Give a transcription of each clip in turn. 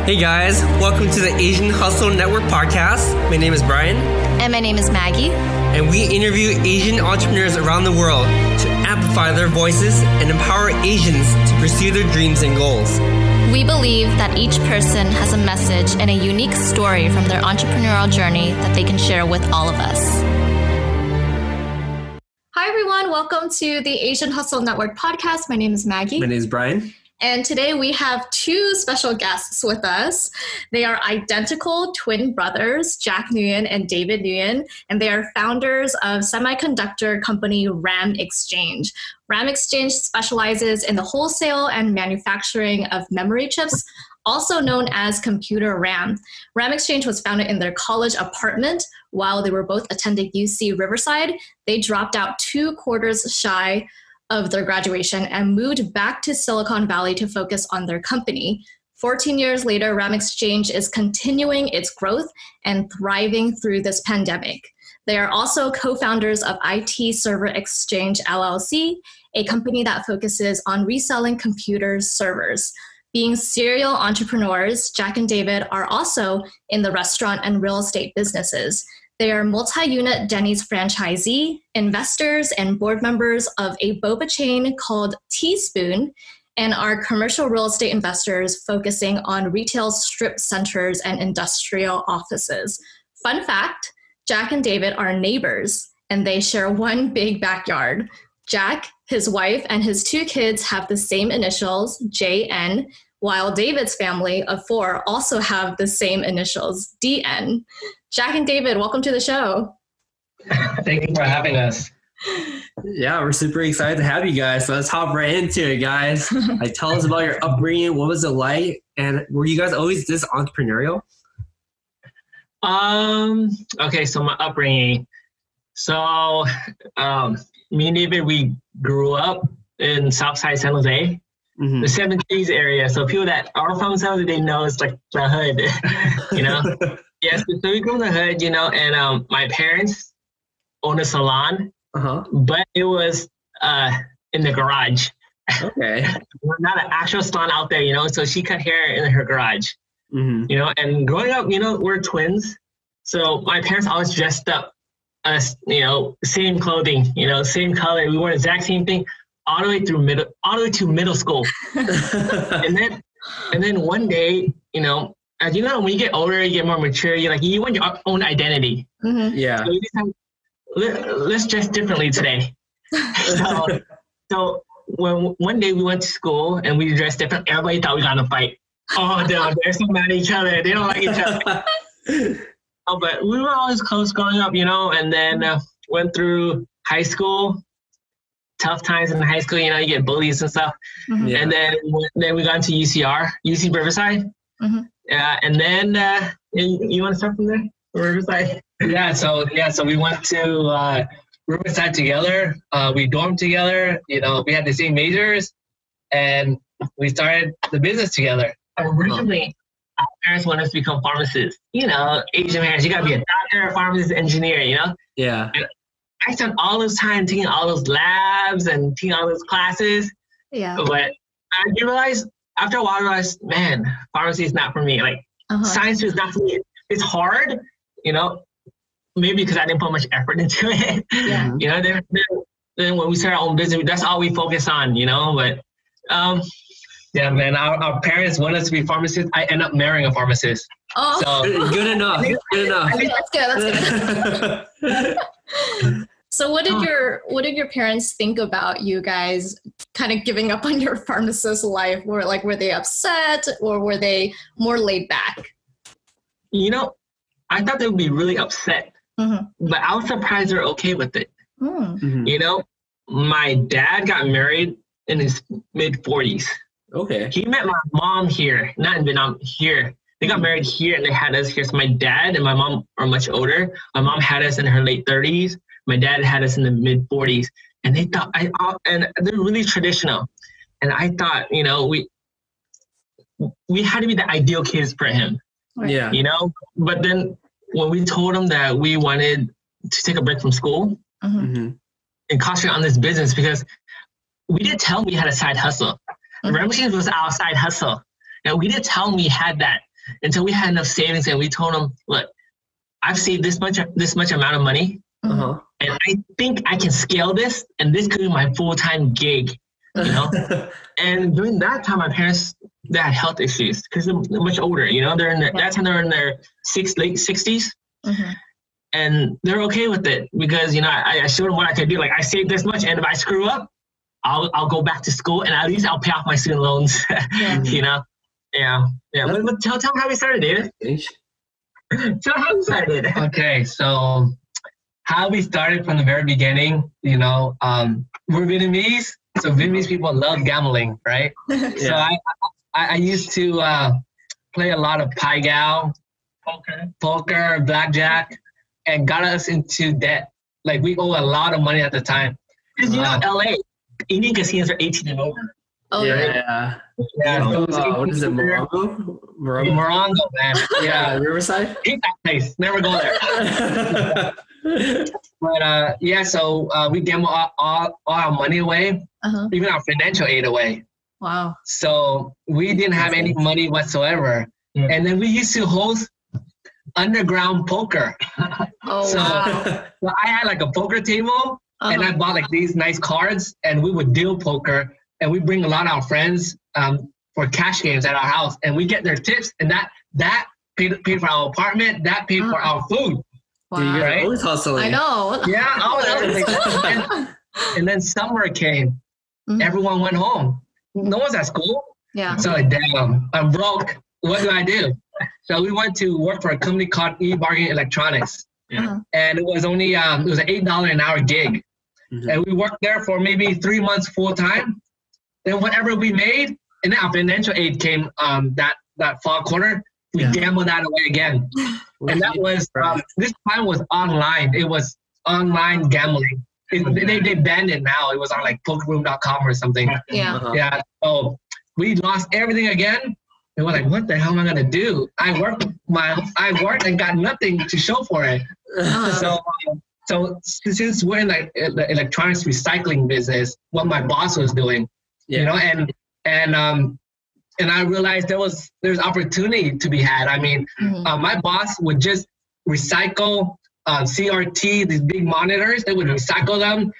Hey guys, welcome to the Asian Hustle Network podcast. My name is Brian. And my name is Maggie. And we interview Asian entrepreneurs around the world to amplify their voices and empower Asians to pursue their dreams and goals. We believe that each person has a message and a unique story from their entrepreneurial journey that they can share with all of us. Hi everyone, welcome to the Asian Hustle Network podcast. My name is Maggie. My name is Brian. And today we have two special guests with us. They are identical twin brothers, Jack Nguyen and David Nguyen, and they are founders of semiconductor company RAM Exchange. RAM Exchange specializes in the wholesale and manufacturing of memory chips, also known as computer RAM. RAM Exchange was founded in their college apartment while they were both attending UC Riverside. They dropped out 2 quarters shy of their graduation and moved back to Silicon Valley to focus on their company. 14 years later, RAM Exchange is continuing its growth and thriving through this pandemic. They are also co-founders of IT Server Exchange LLC, a company that focuses on reselling computer servers. Being serial entrepreneurs, Jack and David are also in the restaurant and real estate businesses. They are multi-unit Denny's franchisee, investors, and board members of a boba chain called Teaspoon, and are commercial real estate investors focusing on retail strip centers and industrial offices. Fun fact, Jack and David are neighbors, and they share one big backyard. Jack, his wife, and his 2 kids have the same initials, JN, while David's family of 4 also have the same initials, DN. Jack and David, welcome to the show. Thank you for having us. Yeah, we're super excited to have you guys. So let's hop right into it, guys. Tell us about your upbringing. What was it like? And were you guys always this entrepreneurial? Okay, so my upbringing. So me and David, we grew up in Southside San Jose, the 70s area. So people that are from San Jose, they know it's like the hood, you know? Yes, so we grew in the hood, you know, and my parents owned a salon, but it was in the garage. Okay. Not an actual salon out there, you know, so she cut hair in her garage, you know, and growing up, you know, we're twins. So my parents always dressed up us, you know, same clothing, you know, same color. We wore the exact same thing all the way to middle school. and then one day, you know, as you know, when you get older, you get more mature, you want your own identity. Yeah. So you decide, let's dress differently today. so when one day we went to school and we dressed different, everybody thought we got in a fight. Oh, they're so mad at each other. They don't like each other. But we were always close growing up, you know, and then went through high school. Tough times in high school, you know, you get bullies and stuff. Yeah. And then we got into UC Riverside. And then you want to start from there? Riverside? Yeah, so we went to Riverside together. We dormed together. You know, we had the same majors, and we started the business together. Originally, our parents wanted us to become pharmacists. You know, Asian parents, you got to be a doctor, pharmacist, engineer, you know? Yeah. And I spent all this time taking all those labs and taking all those classes. Yeah. But I realized, after a while, I realized, man, pharmacy is not for me. Like, science is not for me. It's hard, you know, maybe because I didn't put much effort into it. Yeah. You know, then when we start our own business, that's all we focus on, you know. But, yeah, man, our parents want us to be pharmacists. I end up marrying a pharmacist. Oh, so, good enough. Good enough. That's good. So what did your parents think about you guys kind of giving up on your pharmacist life? Were they upset or were they more laid back? You know, I thought they would be really upset, but I was surprised they're okay with it. You know, my dad got married in his mid-40s. Okay. He met my mom here, not in Vietnam, here. They got married here and they had us here. So my dad and my mom are much older. My mom had us in her late 30s. My dad had us in the mid 40s, and they thought and they're really traditional. And I thought, you know, we had to be the ideal kids for him. Yeah. You know, but then when we told him that we wanted to take a break from school and concentrate on this business, because we didn't tell him we had a side hustle. RAM Exchange was our side hustle. And we didn't tell him we had that. until we had enough savings, and we told him, look, I've saved this much amount of money, and I think I can scale this, and this could be my full-time gig, you know. And during that time, my parents, they had health issues because they're much older, you know. They're in that time they're in their late 60s, and they're okay with it because, you know, I showed them what I could do. Like, I saved this much, and if I screw up, I'll go back to school, and at least I'll pay off my student loans. You know. Yeah. But tell them how we started, David. Tell how we started. Okay, so how we started from the very beginning, you know, we're Vietnamese, so Vietnamese people love gambling, right? So I used to play a lot of pai gow, poker, blackjack, and got us into debt. Like, we owe a lot of money at the time. Because, you know, LA, Indian casinos are 18 and over. Oh, yeah. What is it, Morongo? Morongo, man. Yeah, Riverside? Hate that place. Never go there. But so we gamble all our money away, even our financial aid away. Wow. So we didn't have any money whatsoever. And then we used to host underground poker. So I had like a poker table, and I bought like these nice cards, and we would deal poker, and we bring a lot of our friends for cash games at our house, and we get their tips, and that paid for our apartment, that paid for our food. Wow. Dude, you're right? always hustling. I know. Yeah. And then summer came. Everyone went home. No one's at school. Yeah. So like, damn, I'm broke. What do I do? So we went to work for a company called eBargain Electronics. And it was only it was an $8 an hour gig. And we worked there for maybe 3 months full time. Then whatever we made, and then our financial aid came that fall quarter, we gambled that away again. And that was, this time was online. It was online gambling. They banned it now. It was on like pokerroom.com or something. Yeah. So we lost everything again. And we're like, what the hell am I gonna do? I worked and got nothing to show for it. So since we're in like the electronics recycling business, what my boss was doing, you know, and I realized there's opportunity to be had. I mean, my boss would just recycle CRT, these big monitors. They would recycle them,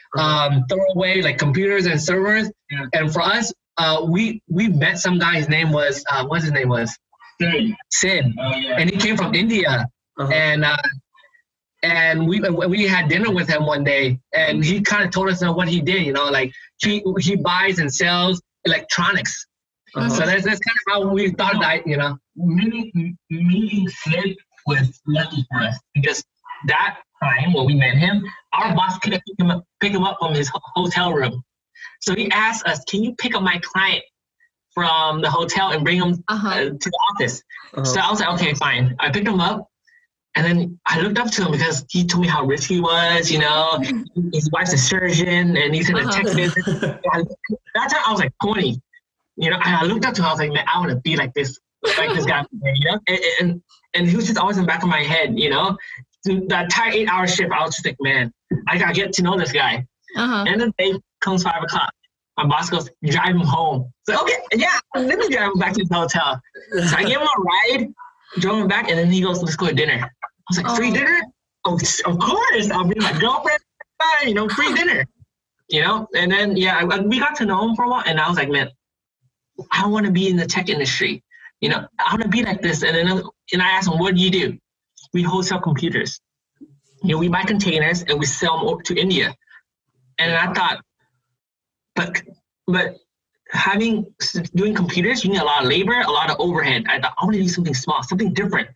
throw away like computers and servers. And for us, we met some guy. His name was what's his name was Sid, and he came from India, and we had dinner with him one day, and he kind of told us what he did. You know, like he buys and sells electronics. So that's kind of how we thought that, you know. Meeting Sid was lucky for us because that time when we met him, our boss couldn't pick him up from his hotel room. So he asked us, can you pick up my client from the hotel and bring him to the office? So I was like, okay, fine. I picked him up, and then I looked up to him because he told me how rich he was, you know. His wife's a surgeon, and he's in a tech business. That time I was like 20. You know, I looked up to him. I was like, man, I want to be like this guy, you know. And he was just always in the back of my head, you know. Through the entire 8-hour shift, I was just like, man, I gotta get to know this guy. And then the day comes 5 o'clock. My boss goes, drive him home. So okay, yeah, let me drive him back to the hotel. So I gave him a ride, drove him back, and then he goes, let's go to dinner. I was like, free dinner? Oh, of course, I'll bring my girlfriend. You know, free dinner. You know, and then we got to know him for a while, and I was like, man, I want to be in the tech industry. You know, I want to be like this. And I asked him, what do you do? We wholesale computers. You know, we buy containers and we sell them over to India. And I thought, but doing computers, you need a lot of labor, a lot of overhead. I thought, I want to do something small, something different.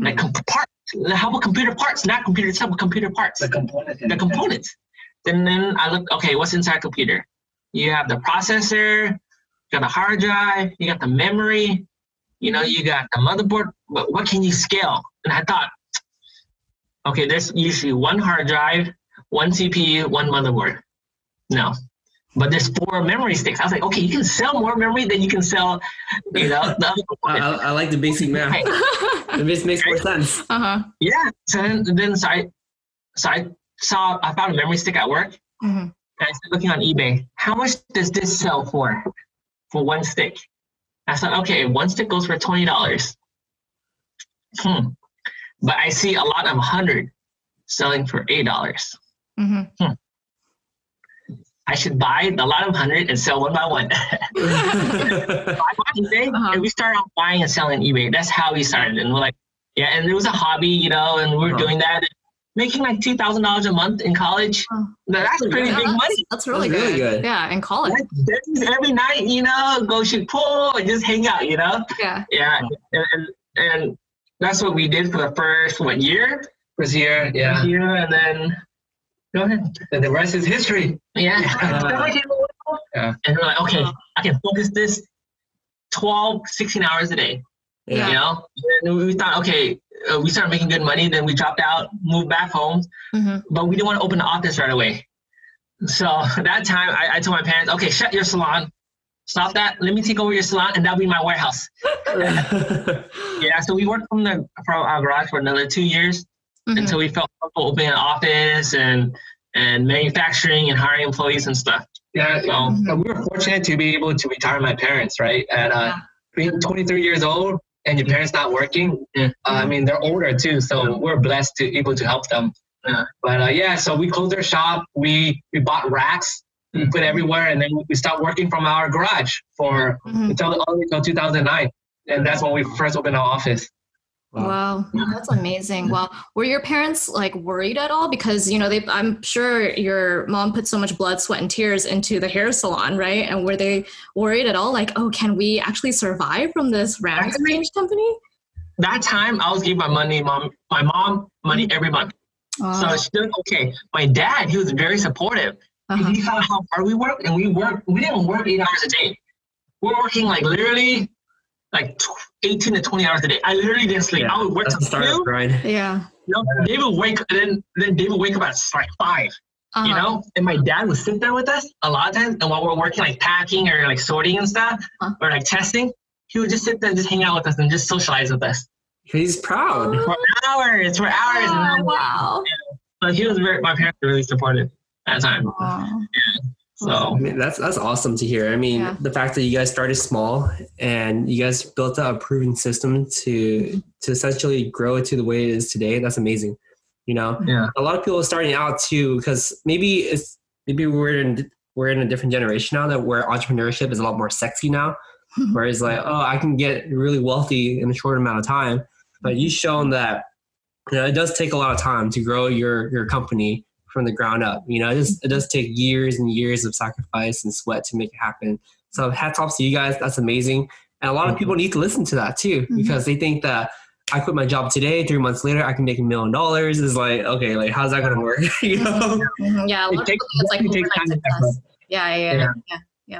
Like parts. How about computer parts? Not computer itself, but computer parts. The components. And then I looked, okay, what's inside a computer? You have the processor, you got the hard drive, you got the memory, you know, you got the motherboard, but what can you scale? And I thought, okay, there's usually one hard drive, one CPU, one motherboard. No, but there's 4 memory sticks. I was like, okay, you can sell more memory than you can sell, you know, the other components. I like the basic math. It makes more sense. Yeah, so I found a memory stick at work, and I started looking on eBay. How much does this sell for one stick? I thought, okay, one stick goes for $20. But I see a lot of 100 selling for $8. I should buy a lot of 100 and sell one by one. And we started off buying and selling eBay. That's how we started. And we're like, yeah, and it was a hobby, you know, and we were doing that. Making like $2,000 a month in college. That's pretty big money. That's really good. Yeah, in college. Every night, you know, go shoot pool and just hang out, you know? Yeah. And that's what we did for the first, year? First year, yeah. And then, go ahead. And the rest is history. Yeah. And we're like, okay, I can focus this 12, 16 hours a day. Yeah. You know? And we thought, okay, we started making good money. Then we dropped out, moved back home. But we didn't want to open the office right away. So at that time, I told my parents, okay, shut your salon. Stop that. Let me take over your salon, and that'll be my warehouse. Yeah, so we worked from our garage for another 2 years until we felt comfortable opening an office and manufacturing and hiring employees and stuff. Yeah, so we were fortunate to be able to retire my parents, right? At being 23 years old and your parents not working, I mean, they're older too, so we're blessed to able to help them. But so we closed our shop. We bought racks, we put everywhere, and then we stopped working from our garage for until 2009, and that's when we first opened our office. Wow, that's amazing. Wow, were your parents like worried at all? Because I'm sure your mom put so much blood, sweat, and tears into the hair salon, right? And were they worried at all? Like, oh, can we actually survive from this random exchange company? That time, I was giving my mom money every month. So she did okay. My dad, he was very supportive. He saw how hard we worked, and we didn't work 8 hours a day. We're working like literally like 18 to 20 hours a day. I literally didn't sleep. I would work till 2. Yeah. David would wake up, and then David would wake up at like 5. You know, and my dad would sit there with us a lot of times, and while we're working like packing or like sorting and stuff or like testing, he would just sit there and just hang out with us and just socialize with us. He's proud. For hours. Wow. But my parents were really supportive at the time. So I mean, that's awesome to hear. I mean, the fact that you guys started small and you guys built out a proven system to essentially grow it to the way it is today, that's amazing. You know, a lot of people are starting out too, because maybe we're in a different generation now where entrepreneurship is a lot more sexy now, where it's like, oh, I can get really wealthy in a short amount of time. But you've shown that it does take a lot of time to grow your company from the ground up. It does take years and years of sacrifice and sweat to make it happen. So hats off to you guys. That's amazing. And a lot of people need to listen to that too, because they think that I quit my job today, 3 months later, I can make $1 million. It's like, okay, like how's that going to work? Yeah. A lot of people think it's like overnight success. Yeah.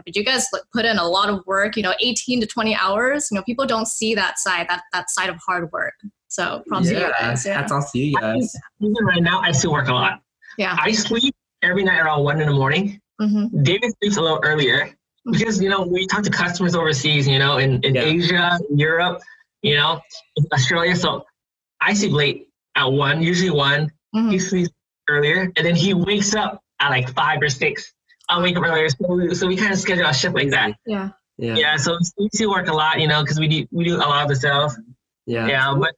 But you guys put in a lot of work, 18 to 20 hours. People don't see that side of hard work. So props to you guys. Hats off to you guys. Even right now, I still work a lot. Yeah. I sleep every night around 1 a.m. David sleeps a little earlier because, we talk to customers overseas, in Asia, Europe, Australia. So I sleep late at 1, usually 1. He sleeps earlier, and then he wakes up at like 5 or 6. I'll wake up earlier. So we kind of schedule our shift like that. Yeah. So we still work a lot, because we do a lot of the sales. But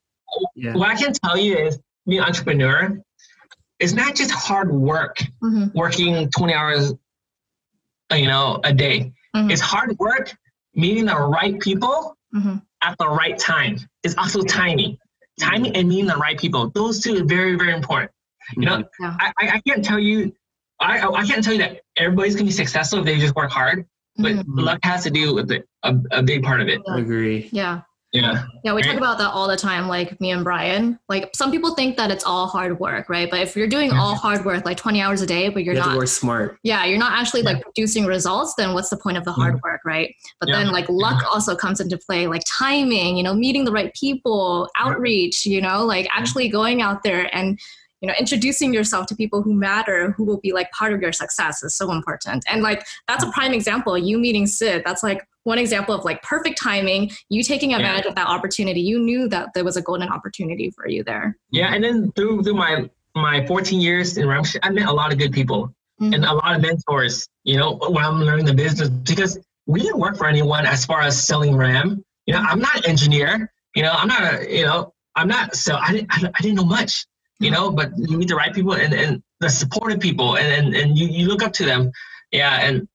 what I can tell you is being an entrepreneur, it's not just hard work, working 20 hours, a day. It's hard work meeting the right people at the right time. It's also timing and meeting the right people. Those two are very, very important. I can't tell you, I can't tell you that everybody's gonna be successful if they just work hard, but luck has to do with a big part of it. I agree. Yeah, we talk about that all the time, like me and Brian. Like some people think that it's all hard work, right? But if you're doing all hard work, like 20 hours a day, but you're not to work smart. Yeah, you're not actually like producing results, then what's the point of the hard work, right? But then like luck also comes into play, like timing, meeting the right people, outreach, like actually going out there and introducing yourself to people who matter, who will be like part of your success is so important. And like, that's a prime example, you meeting Sid, that's like one example of like perfect timing, you taking advantage of that opportunity. You knew that there was a golden opportunity for you there. Yeah. And then through my 14 years in Ramsey, I met a lot of good people and a lot of mentors, when I'm learning the business, because we didn't work for anyone as far as selling RAM. I'm not an engineer, I'm not I didn't know much, you know, but you meet the right people and the supportive people and you look up to them. Yeah. And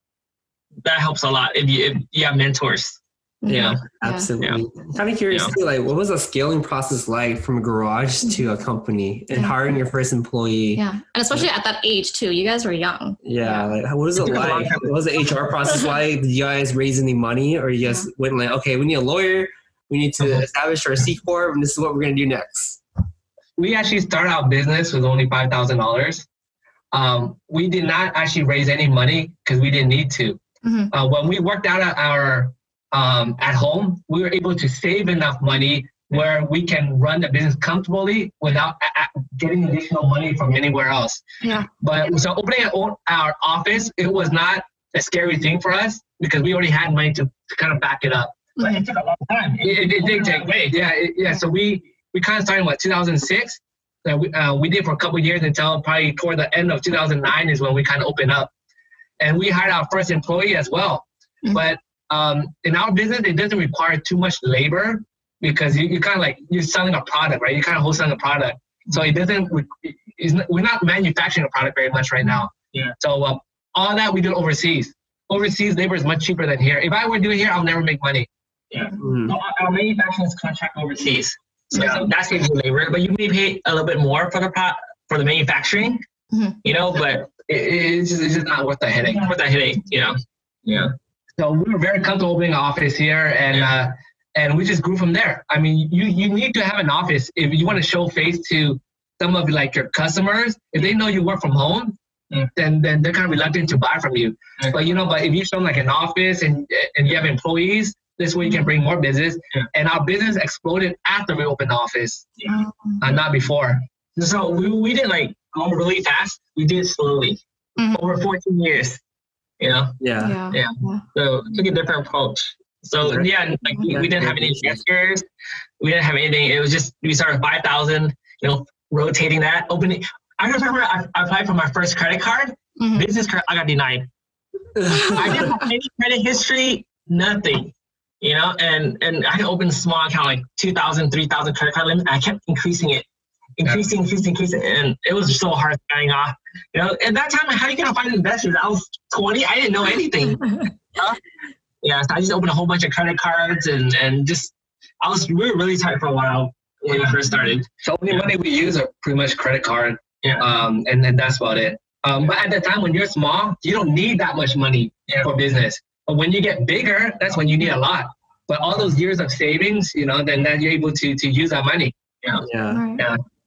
that helps a lot if you have mentors. Yeah, absolutely. Yeah. Kind of curious too, like what was the scaling process like from a garage to a company and hiring your first employee? Yeah, and especially at that age too. You guys were young. Yeah, like what was it like? What was the HR process like? Did you guys raise any money, or you guys went like, okay, we need a lawyer, we need to establish our C corp, and this is what we're gonna do next? We actually started our business with only $5,000. We did not actually raise any money because we didn't need to. When we worked out at home, we were able to save enough money where we can run the business comfortably without getting additional money from anywhere else. Yeah. But so opening our office, it was not a scary thing for us because we already had money to kind of back it up. But it took a long time. It did take way. Yeah. So we kind of started in 2006. We did for a couple of years until probably toward the end of 2009 is when we kind of opened up. And we hired our first employee as well. But in our business, it doesn't require too much labor because you kind of like, you're selling a product, right? You're kind of wholesaling a product. So it doesn't, we're not manufacturing a product very much right now. Yeah. So all that we do overseas. Overseas labor is much cheaper than here. If I were to do it here, I'll never make money. Yeah. So our manufacturing is contract overseas. So that's the labor, but you may pay a little bit more for the manufacturing, you know, but it's just not worth the headache. Not worth the headache, you know? Yeah. So we were very comfortable opening an office here, and we just grew from there. I mean, you need to have an office if you want to show face to some of like your customers. If they know you work from home, then they're kind of reluctant to buy from you. But if you show them like an office and you have employees, this way you can bring more business. And our business exploded after we opened the office, not before. So we didn't like go really fast. We did it slowly over 14 years. You know? Yeah. So took a different approach. So like we didn't have any investors. We didn't have anything. It was just, we started 5,000, you know, rotating that, opening. I remember I applied for my first credit card, business card, I got denied. I didn't have any credit history, nothing, you know, and I had opened a small account, like 2,000, 3,000 credit card limit. I kept increasing it. Increasing, and it was so hard starting off. You know, at that time, how are you gonna find investors? I was 20, I didn't know anything. Yeah, so I just opened a whole bunch of credit cards and just we were really tight for a while when we first started. So only money we use are pretty much credit card. And then that's about it. But at the time when you're small, you don't need that much money for business. But when you get bigger, that's when you need a lot. But all those years of savings, you know, then you're able to use that money.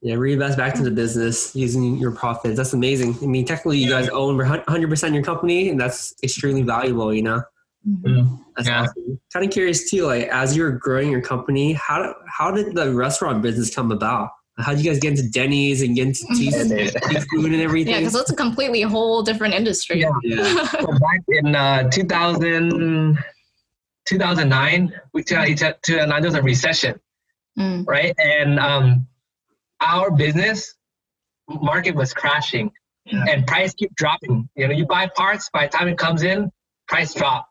Yeah, reinvest back to the business using your profits. That's amazing. I mean, technically, you guys own 100% your company, and that's extremely valuable, you know? That's awesome. Kind of curious, too, like, as you're growing your company, how did the restaurant business come about? How did you guys get into Denny's and get into seafood and everything? Yeah, because that's a completely whole different industry. So back in 2009, there was a recession, right? And our business market was crashing and price keep dropping. You know, you buy parts, by the time it comes in, price drop.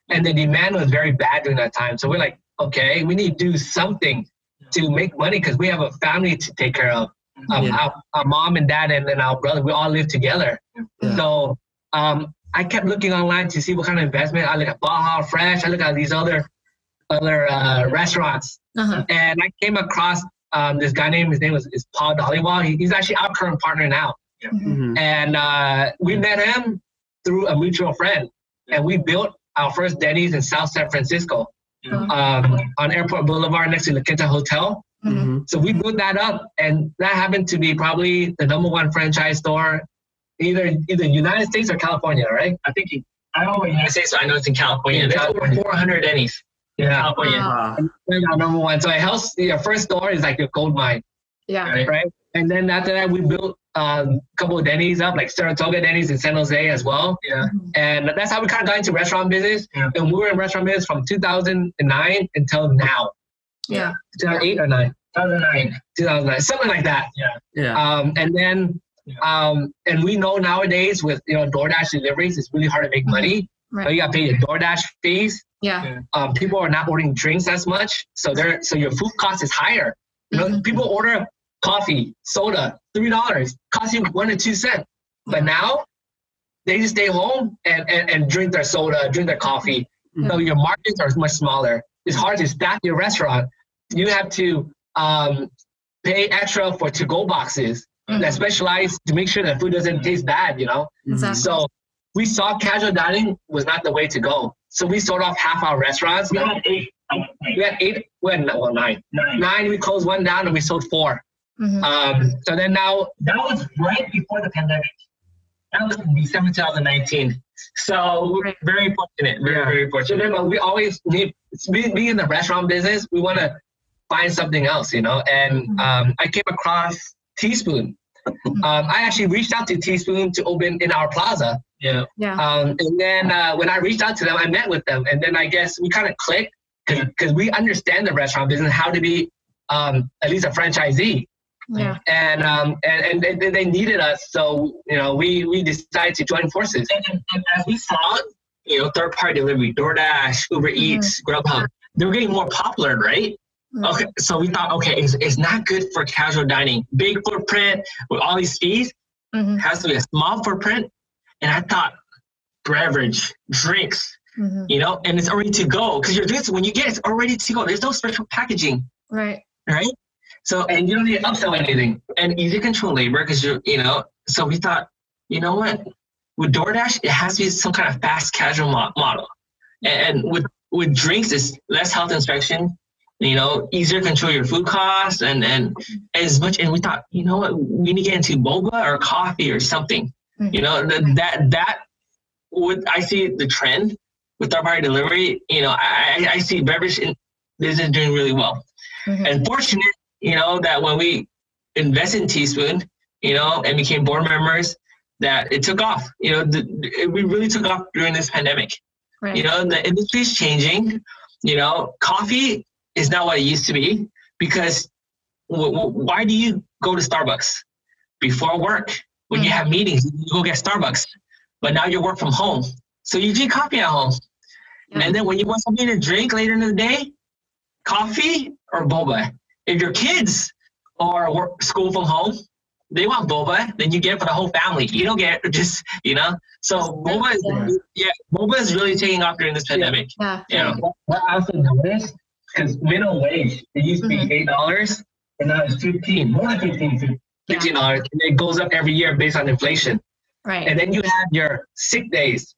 And the demand was very bad during that time. So we're like, okay, we need to do something to make money because we have a family to take care of. Our mom and dad and our brother, we all live together. So I kept looking online to see what kind of investment. I look at Baja Fresh. I look at these other restaurants. And I came across this guy his name is Paul Dhaliwal. He's actually our current partner now. And we met him through a mutual friend. And we built our first Denny's in South San Francisco on Airport Boulevard next to the Quinta Hotel. So we built that up, and that happened to be probably the #1 franchise store, either United States or California, right? I don't know what United States, so I know it's in California. There's over 400 Denny's in California. And we're our #1. So it helps. Your first store is like your gold mine. Right? And then after that, we built a couple of Denny's up, like Saratoga Denny's in San Jose as well. And that's how we kind of got into restaurant business. And we were in restaurant business from 2009 until now. 2008 or 9? 2009, something like that. And then, and we know nowadays with, you know, DoorDash deliveries, it's really hard to make money. So you got to pay your DoorDash fees. People are not ordering drinks as much. So your food cost is higher. You know, people order coffee, soda, $3, costs you 1 or 2 cents. But now they just stay home and drink their soda, drink their coffee. So your margins are much smaller. It's hard to staff your restaurant. You have to pay extra for to-go boxes that specialize to make sure that food doesn't taste bad, you know? Exactly. So we saw casual dining was not the way to go. So we sold off half our restaurants. We had 8. Nine. 9, we closed 1 down and we sold 4. So then now, that was right before the pandemic. That was in December 2019. So we're very fortunate, very fortunate. But we always need, being in the restaurant business, we want to find something else, you know? And I came across Teaspoon. I actually reached out to Teaspoon to open in our plaza. And then when I reached out to them, I met with them. And then I guess we kind of clicked because we understand the restaurant business, how to be at least a franchisee. And they needed us, so you know we decided to join forces. And as we saw, you know, third-party delivery, DoorDash, Uber Eats, Grubhub, they were getting more popular, right? Okay, so we thought, okay, it's not good for casual dining. Big footprint with all these fees, has to be a small footprint. And I thought, beverage, drinks, you know, and it's already to go because your drinks when you get it's already to go. There's no special packaging, right? So, and you don't need to upsell anything and easy control labor because you know, so we thought, you know what, with DoorDash, it has to be some kind of fast casual model. And with drinks, it's less health inspection, you know, easier to control your food costs and as much. And we thought, you know what, we need to get into boba or coffee or something, you know, that would, I see the trend with third-party delivery, you know, I see beverage business doing really well. And fortunate, you know, that when we invested in Teaspoon, you know, and became board members, that it took off. You know, we really took off during this pandemic. You know, the industry is changing. You know, coffee is not what it used to be because why do you go to Starbucks before work? When you have meetings, you go get Starbucks. But now you work from home. So you drink coffee at home. And then when you want something to drink later in the day, coffee or boba. If your kids or work school from home, they want boba, then you get it for the whole family. You don't get just, you know. So boba is really taking off during this pandemic. What I also noticed, because minimum wage, it used to be $8, and now it's 15, more than 15, $15, and it goes up every year based on inflation. And then you have your sick days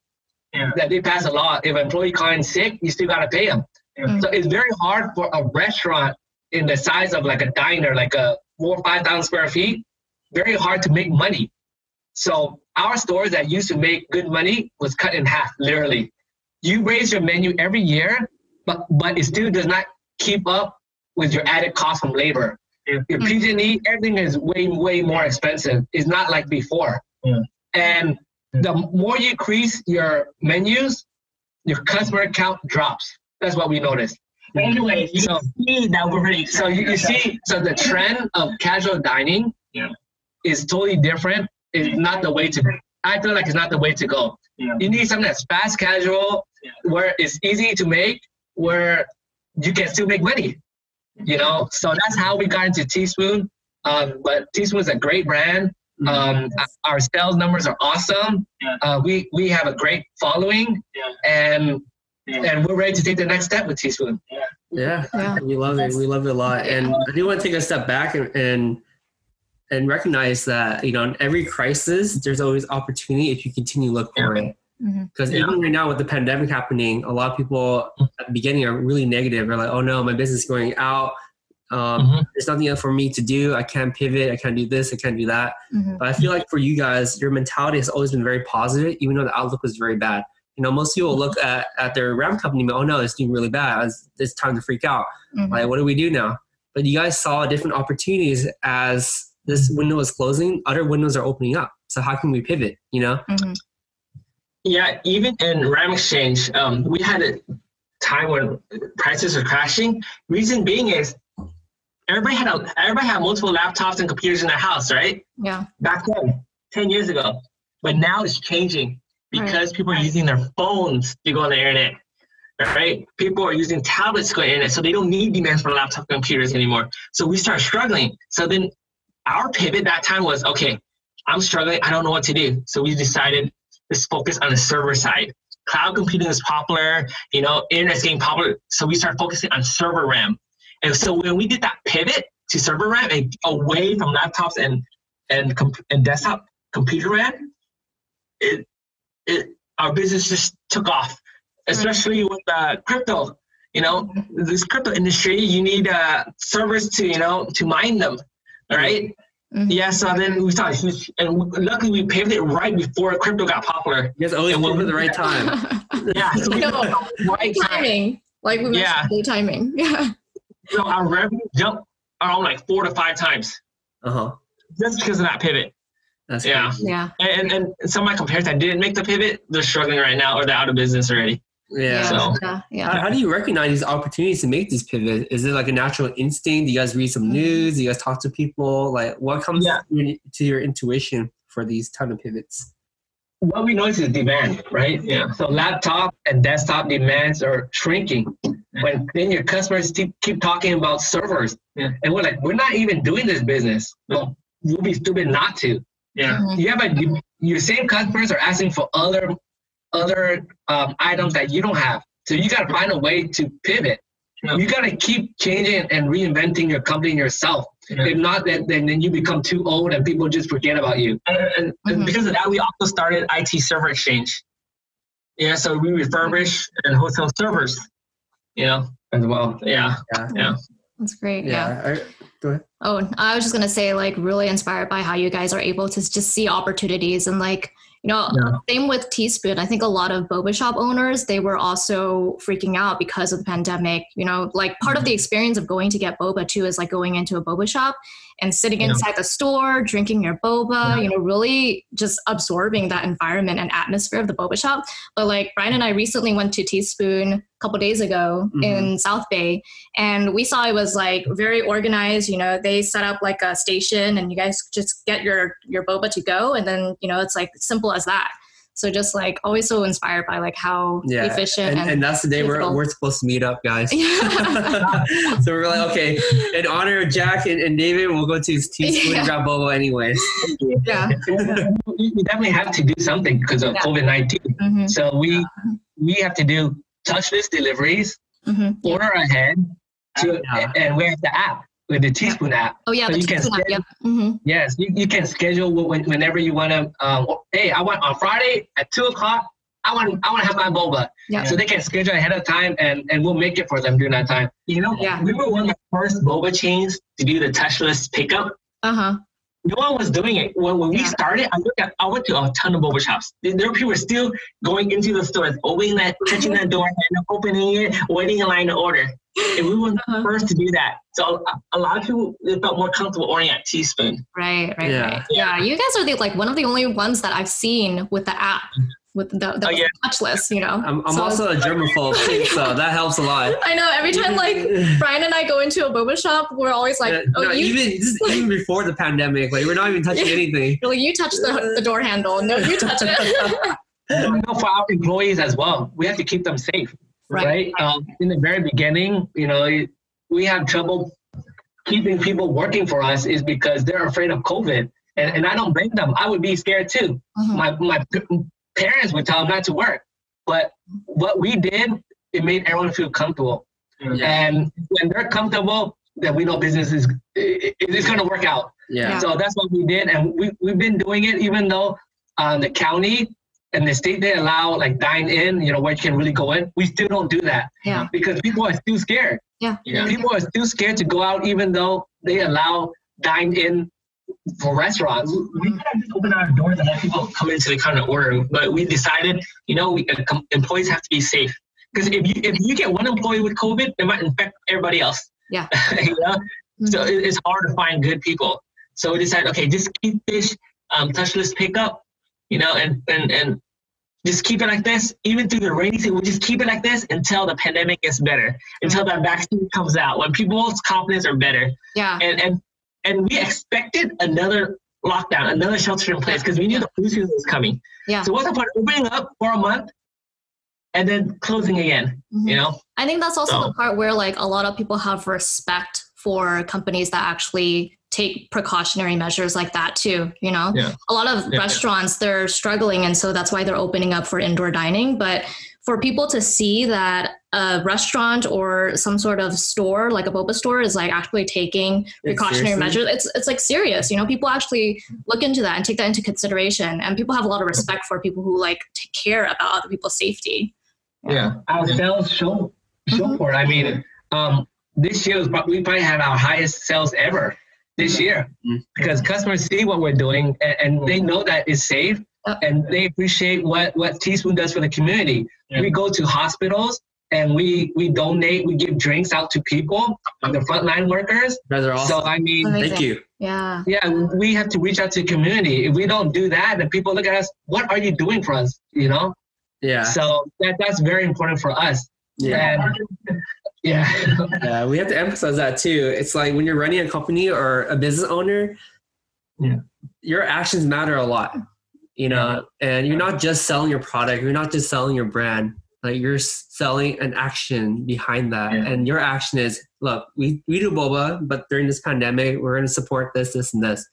that they pass a law. If an employee calls in sick, you still got to pay them. So it's very hard for a restaurant in the size of like a diner, like a 4,000 or 5,000 square feet, very hard to make money. So our stores that used to make good money was cut in half, literally. You raise your menu every year, but it still does not keep up with your added cost from labor. Your PG&E, everything is way, way more expensive. It's not like before. And the more you increase your menus, your customer count drops. That's what we noticed. Anyway, you see that we're pretty excited. So you see, so the trend of casual dining is totally different. It's not the way to go. I feel like it's not the way to go. You need something that's fast casual, where it's easy to make, where you can still make money. You know, so that's how we got into Teaspoon. But Teaspoon is a great brand. Our sales numbers are awesome. We have a great following, and we're ready to take the next step with Teaspoon. We love it. We love it a lot. And I do want to take a step back and recognize that, you know, in every crisis, there's always opportunity if you continue to look for it. Because even right now with the pandemic happening, a lot of people at the beginning are really negative. They're like, oh no, my business is going out. There's nothing else for me to do. I can't pivot. I can't do this. I can't do that. But I feel like for you guys, your mentality has always been very positive, even though the outlook was very bad. You know, most people look at their RAM company and go, oh no, it's doing really bad. It's time to freak out. Like, what do we do now? But you guys saw different opportunities as this window is closing. Other windows are opening up. So how can we pivot, you know? Yeah, even in RAM Exchange, we had a time when prices were crashing. Reason being is everybody had multiple laptops and computers in their house, right? Back then, 10 years ago. But now it's changing because people are using their phones to go on the internet. right? People are using tablets going in it, so they don't need demands for laptop computers anymore. So we start struggling. So then our pivot that time was, okay, I'm struggling. I don't know what to do. So we decided to focus on the server side. Cloud computing is popular, internet's getting popular. So we started focusing on server RAM. And so when we did that pivot to server RAM and away from laptops and desktop computer RAM, our business just took off, especially with crypto. This crypto industry, you need servers to mine them, all right? Mm-hmm. Yeah, so then we started, and luckily we pivoted right before crypto got popular. You guys always went at the right time. Yeah, so we right timing. Like we mentioned, good timing. Yeah. So our revenue jumped around like 4 to 5 times. Just because of that pivot. That's crazy. Yeah. And some of my competitors that didn't make the pivot, they're struggling right now, or they're out of business already. Yeah. So, How do you recognize these opportunities to make these pivots? Is it like a natural instinct? Do you guys read some news? Do you guys talk to people? Like, what comes to your intuition for these kind of pivots? What we notice is demand, right? Yeah. So laptop and desktop demands are shrinking. When then your customers keep talking about servers, and we're like, we're not even doing this business. Well, we'll be stupid not to. Yeah. You have your same customers are asking for other items that you don't have. So you got to find a way to pivot. You got to keep changing and reinventing your company and yourself. If not, then you become too old and people just forget about you. And because of that, we also started IT Server Exchange. Yeah, so we refurbish and wholesale servers, as well. Yeah. That's great. Yeah. Go ahead. Oh, I was just going to say, like, really inspired by how you guys are able to just see opportunities and, like, same with Teaspoon. I think a lot of boba shop owners, they were also freaking out because of the pandemic. Like part of the experience of going to get boba too is like going into a boba shop and sitting inside the store, drinking your boba, really just absorbing that environment and atmosphere of the boba shop. But like Brian and I recently went to Teaspoon a couple days ago in South Bay, and we saw it was like very organized. They set up like a station and you guys just get your boba to go. And then, it's like simple as that. So just like always so inspired by like how efficient and that's the day we're supposed to meet up, guys. So we're like, okay, in honor of Jack and David, we'll go to Teaspoon and grab boba anyways. Yeah. We definitely have to do something because of COVID-19. So we have to do touchless deliveries, order ahead, and we have the app. With the Teaspoon app. Oh yeah, so the Teaspoon app. Yep. Yes, you can schedule whenever you want to. Hey, I want on Friday at 2:00. I want to have my boba. Yeah. So they can schedule ahead of time, and we'll make it for them during that time. We were one of the first boba chains to do the touchless pickup. No one was doing it. When we started, I went to a ton of boba shops. There were people still going into the stores, touching that door, and opening it, waiting in line to order. And we were the first to do that. So a lot of people felt more comfortable ordering at Teaspoon. Right. Yeah, you guys are one of the only ones that I've seen with the app. With the touchless, I'm also a germaphobe too, so that helps a lot. I know. Every time like Brian and I go into a boba shop, we're always like, even before the pandemic, like we're not even touching anything. Like you touch the door handle. No, you touch it. For our employees as well, we have to keep them safe, right? In the very beginning, we have trouble keeping people working for us is because they're afraid of COVID, and I don't blame them. I would be scared too. My parents would tell them not to work, but what we did, it made everyone feel comfortable. And when they're comfortable, then we know business is going to work out. So that's what we did, and we've been doing it even though the county and the state, they allow like dine in, where you can really go in. We still don't do that because people are still scared. People are still scared to go out even though they allow dine in for restaurants. We could have just opened our doors and let people come into the counter order, but we decided, employees have to be safe. Because if you get one employee with COVID, it might infect everybody else. Yeah. So it's hard to find good people. So we decided, okay, just keep this touchless pickup, and just keep it like this. Even through the rainy season, we'll just keep it like this until the pandemic gets better, until that vaccine comes out, when people's confidence are better. Yeah. And we expected another lockdown, another shelter in place, because we knew the flu season was coming. Yeah. So what's the point of opening up for a month and then closing again, you know? I think that's also the part where like a lot of people have respect for companies that actually take precautionary measures like that too, you know? A lot of restaurants, they're struggling, and so that's why they're opening up for indoor dining. But for people to see that a restaurant or some sort of store, like a boba store, is like actually taking precautionary measures, it's like serious, you know? People actually look into that and take that into consideration, and people have a lot of respect for people who like take care about other people's safety. Our sales show for it. I mean, this year we probably had our highest sales ever this year, because customers see what we're doing, and they know that it's safe, and they appreciate what Teaspoon does for the community. We go to hospitals and we donate, we give drinks out to people, the frontline workers. That's awesome. So I mean, thank you. Yeah, we have to reach out to the community. If we don't do that, then people look at us, what are you doing for us? You know? Yeah. So that's very important for us. Yeah. And, we have to emphasize that too. It's like when you're running a company or a business owner, your actions matter a lot, you know, and you're not just selling your product. You're not just selling your brand. Like you're selling an action behind that. And your action is, look, we do boba, but during this pandemic, we're going to support this, and this.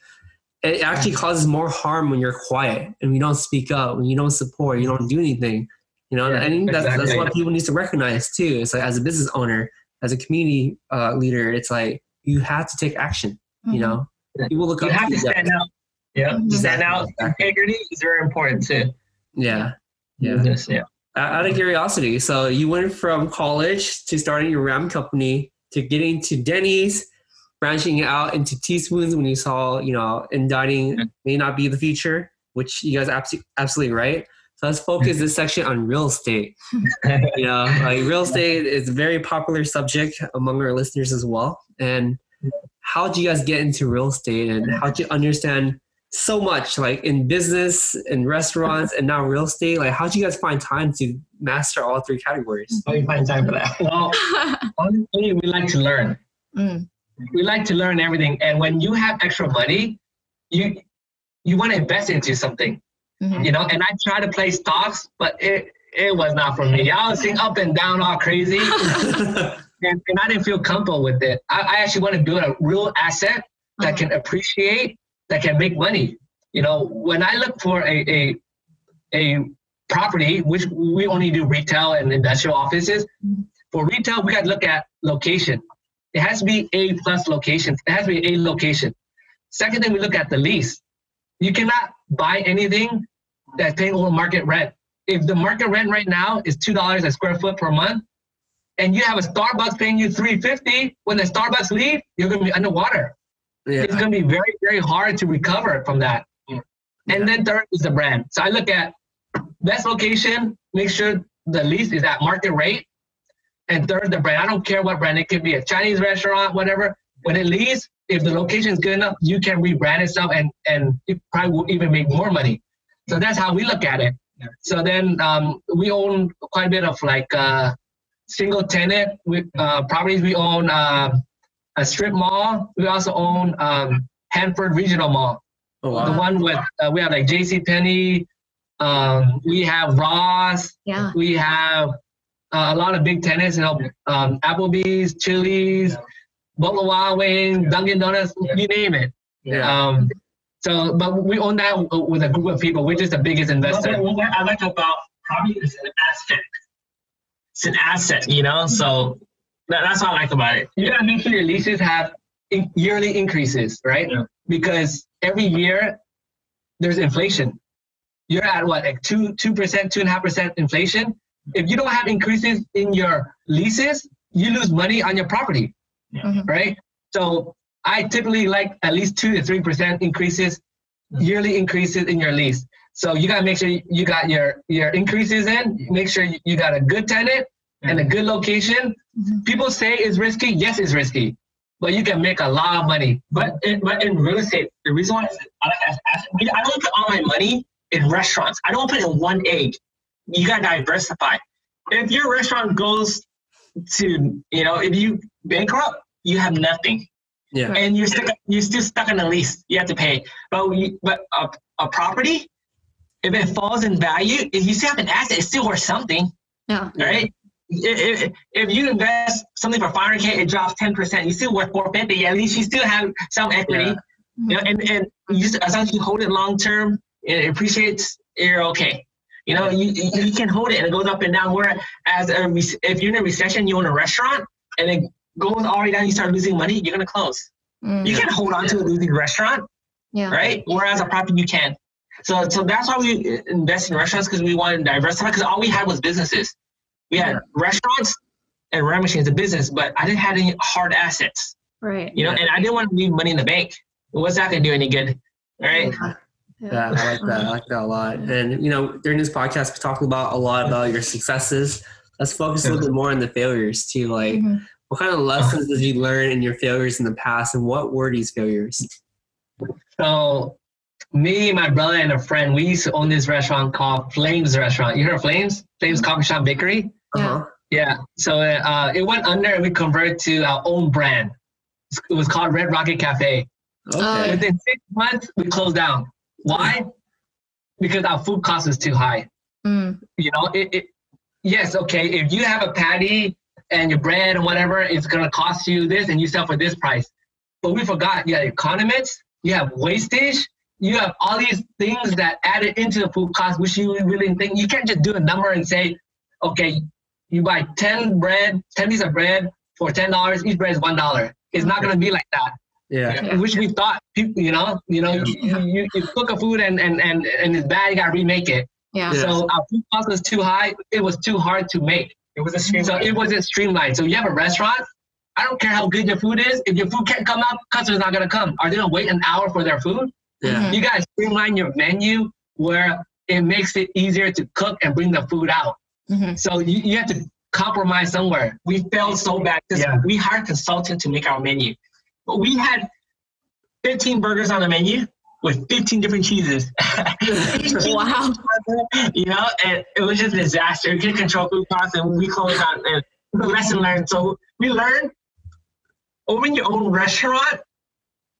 It actually causes more harm when you're quiet and you don't speak up, when you don't support, you don't do anything. You know, and I think that's what people need to recognize too. It's like as a business owner, as a community leader, it's like you have to take action. You know, people look up. You have to stand out. Yeah, stand out. Integrity is very important too. Out of curiosity, so you went from college to starting your ramen company to getting to Denny's, branching out into Teaspoons when you saw, you know, in dining may not be the future, which you guys absolutely right. So let's focus this section on real estate. You know, like real estate is a very popular subject among our listeners as well. And how did you guys get into real estate, and how did you understand so much like in business, in restaurants, and now real estate? Like how did you guys find time to master all three categories? How do you find time for that? Well, honestly, we like to learn. We like to learn everything. And when you have extra money, you want to invest into something. You know, and I try to play stocks, but it was not for me. I was seeing up and down all crazy, and I didn't feel comfortable with it. I actually want to build a real asset that can appreciate, that can make money. You know, when I look for a property, which we only do retail and industrial offices, for retail, we got to look at location. It has to be A+ location. It has to be A location. Second thing, we look at the lease. You cannot buy anything that's paying over market rent. If the market rent right now is $2 a square foot per month, and you have a Starbucks paying you $3.50, when the Starbucks leave, you're going to be underwater. It's going to be very, very hard to recover from that. And then third is the brand. So I look at best location, make sure the lease is at market rate. And third, the brand. I don't care what brand. It could be a Chinese restaurant, whatever. When it leaves, if the location is good enough, you can rebrand itself, and you probably will even make more money. So that's how we look at it. So then we own quite a bit of like single tenant properties. We own a strip mall. We also own Hanford Regional Mall. Oh, wow. The one with we have like JCPenney. We have Ross. We have a lot of big tenants. You know, Applebee's, Chili's, Buffalo Wild Wings, Dunkin' Donuts, you name it. So, but we own that with a group of people. We're just the biggest investor. What I like about property is an asset. It's an asset, you know? So that's what I like about it. You gotta make sure your leases have yearly increases, right? Because every year there's inflation. You're at what, like 2%, 2.5% inflation. If you don't have increases in your leases, you lose money on your property, right? So I typically like at least 2 to 3% increases, yearly increases in your lease. So you gotta make sure you got your increases in, make sure you got a good tenant and a good location. People say it's risky. Yes, it's risky, but you can make a lot of money. But in real estate, the reason why I don't put all my money in restaurants. I don't put in one egg. You gotta diversify. If your restaurant goes to, you know, if you bankrupt, you have nothing. And you're still stuck on the lease. You have to pay. But a property, if it falls in value, if you still have an asset, it's still worth something. Yeah. Right? If you invest something for $500K, it drops 10%. You still worth $450. At least you still have some equity. Yeah. You know, and you just, as long as you hold it long term, it appreciates. You're okay. You know, you can hold it and it goes up and down. Whereas if you're in a recession, you own a restaurant and it goes all the way down, you start losing money, you're gonna close. You can't hold on to a losing restaurant, right? Whereas a property you can. So that's why we invest in restaurants, because we wanted to diversify. Because all we had was businesses. We had restaurants and rent machines, a business, but I didn't have any hard assets. Right. You know, and I didn't want to leave money in the bank. What's that gonna do any good? Right. Yeah, I like that. I like that a lot. And, you know, during this podcast, we talked about a lot about your successes. Let's focus a little bit more on the failures too. Like, what kind of lessons did you learn in your failures in the past, and what were these failures? So, me, my brother, and a friend, we used to own this restaurant called Flames Restaurant. You heard of Flames? Flames Coffee Shop Bakery? Yeah. So it went under and we converted to our own brand. It was called Red Rocket Cafe. Okay. Within 6 months, we closed down. Why? Because our food cost is too high. You know, yes, okay, if you have a patty and your bread and whatever, it's going to cost you this and you sell for this price. But we forgot, you have condiments, you have wastage, you have all these things that added into the food cost, which you really think. You can't just do a number and say, okay, you buy 10 pieces of bread for $10, each bread is $1. It's not going to be like that. Yeah. Which we thought, you cook a food and it's bad, you got to remake it. Yeah. So our food cost was too high. It was too hard to make. It wasn't streamlined. So you have a restaurant, I don't care how good your food is. If your food can't come out, customers not going to come. Are they going to wait an hour for their food? Yeah. You got to streamline your menu where it makes it easier to cook and bring the food out. So you have to compromise somewhere. We failed so bad because we hired a consultant to make our menu. But we had 15 burgers on the menu with 15 different cheeses. Wow. You know, and it was just a disaster. We couldn't control food costs, and we closed out. And lesson learned. So we learned owning your own restaurant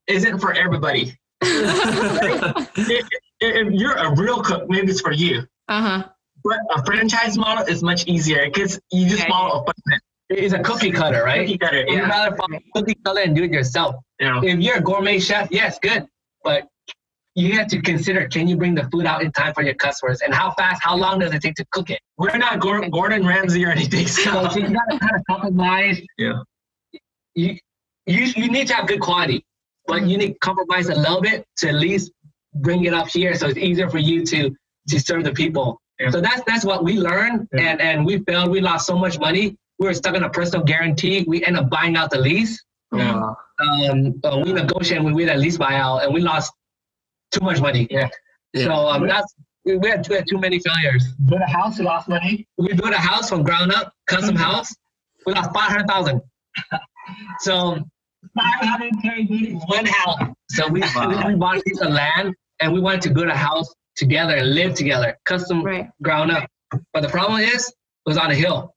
isn't for everybody. If you're a real cook, maybe it's for you. But a franchise model is much easier because you just follow a button. It's a cookie cutter, right? Cookie cutter. You'd rather follow a cookie cutter and do it yourself. Yeah. If you're a gourmet chef, yes, good. But you have to consider, can you bring the food out in time for your customers? And how fast, how long does it take to cook it? We're not Gordon Ramsay or anything. So you got to kind of compromise. Yeah. You need to have good quality, but you need to compromise a little bit to at least bring it up here so it's easier for you to serve the people. Yeah. So that's what we learned, and we failed. We lost so much money. We were stuck on a personal guarantee. We ended up buying out the lease. Yeah. We negotiated with a lease buyout, and we lost too much money. Yeah. So we had too many failures. Built a house, we lost money. We built a house from ground up, custom house. We lost $500,000. So $500K one house. So we bought a piece of land, and we wanted to build a house together and live together, custom ground up. But the problem is, it was on a hill.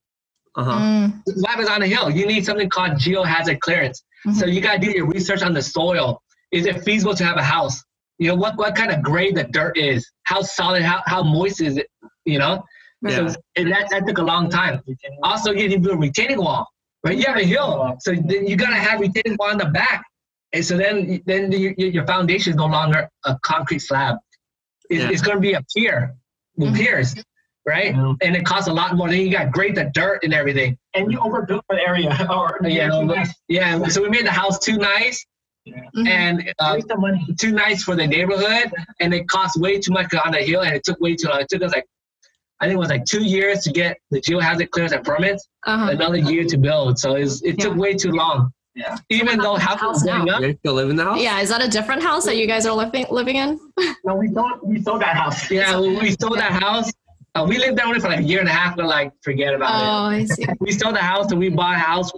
Lab is on a hill. You need something called geohazard clearance. So you got to do your research on the soil. Is it feasible to have a house? You know, what kind of grade the dirt is? How solid, how moist is it? You know? So that took a long time. Also, you need to do a retaining wall. Right? You have a hill. So then you got to have retaining wall on the back. And so then your foundation is no longer a concrete slab. It's going to be a pier with piers. Right? And it costs a lot more. Then you got to grade the dirt and everything. And you overbuilt the area. So we made the house too nice. And too nice for the neighborhood. And it cost way too much on the hill. And it took way too long. It took us I think it was 2 years to get the geohazard clearance and permits. Another year to build. So it took way too long. Yeah. Even though house was going up. You still live in the house? Yeah. Is that a different house that you guys are living in? No, we sold that house. Yeah, we sold that house. We lived there only for a year and a half, but forget about it. Oh, I see. We sold the house and we bought a house.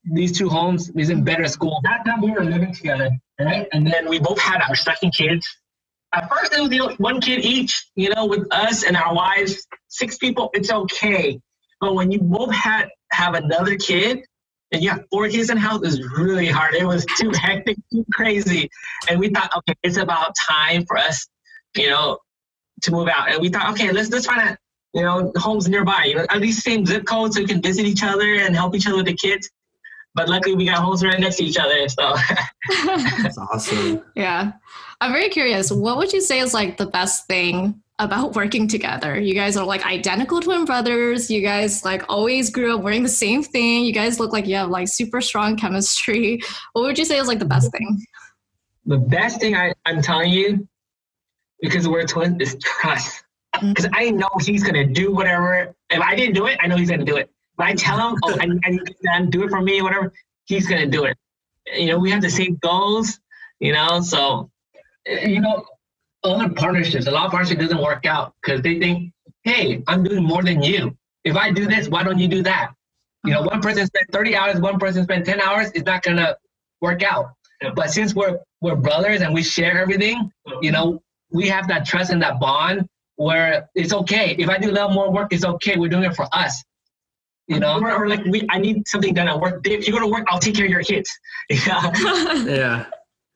These two homes is in better school. That time we were living together, right? And then we both had our second kids. At first it was one kid each, with us and our wives, 6 people, it's okay. But when you both have another kid and you have 4 kids in the house, it's really hard. It was too hectic, too crazy. And we thought, okay, it's about time for us, to move out. And we thought, okay, let's find homes nearby, at least same zip code so we can visit each other and help each other with the kids. But luckily we got homes right next to each other. So that's awesome. Yeah. I'm very curious. What would you say is like the best thing about working together? You guys are like identical twin brothers. You guys like always grew up wearing the same thing. You guys look like you have like super strong chemistry. What would you say is like the best thing? The best thing I'm telling you, because we're twins, is trust. Because I know he's going to do whatever. If I didn't do it, I know he's going to do it. If I tell him, I need to do it for me, whatever, he's going to do it. We have the same goals, so. Other partnerships, a lot of partnerships doesn't work out because they think, hey, I'm doing more than you. If I do this, why don't you do that? One person spent 30 hours, one person spent 10 hours, it's not going to work out. But since we're brothers and we share everything, we have that trust and that bond where it's okay. If I do a little more work, it's okay. We're doing it for us. Or like I need something done at work. If you go to work, I'll take care of your kids. Yeah.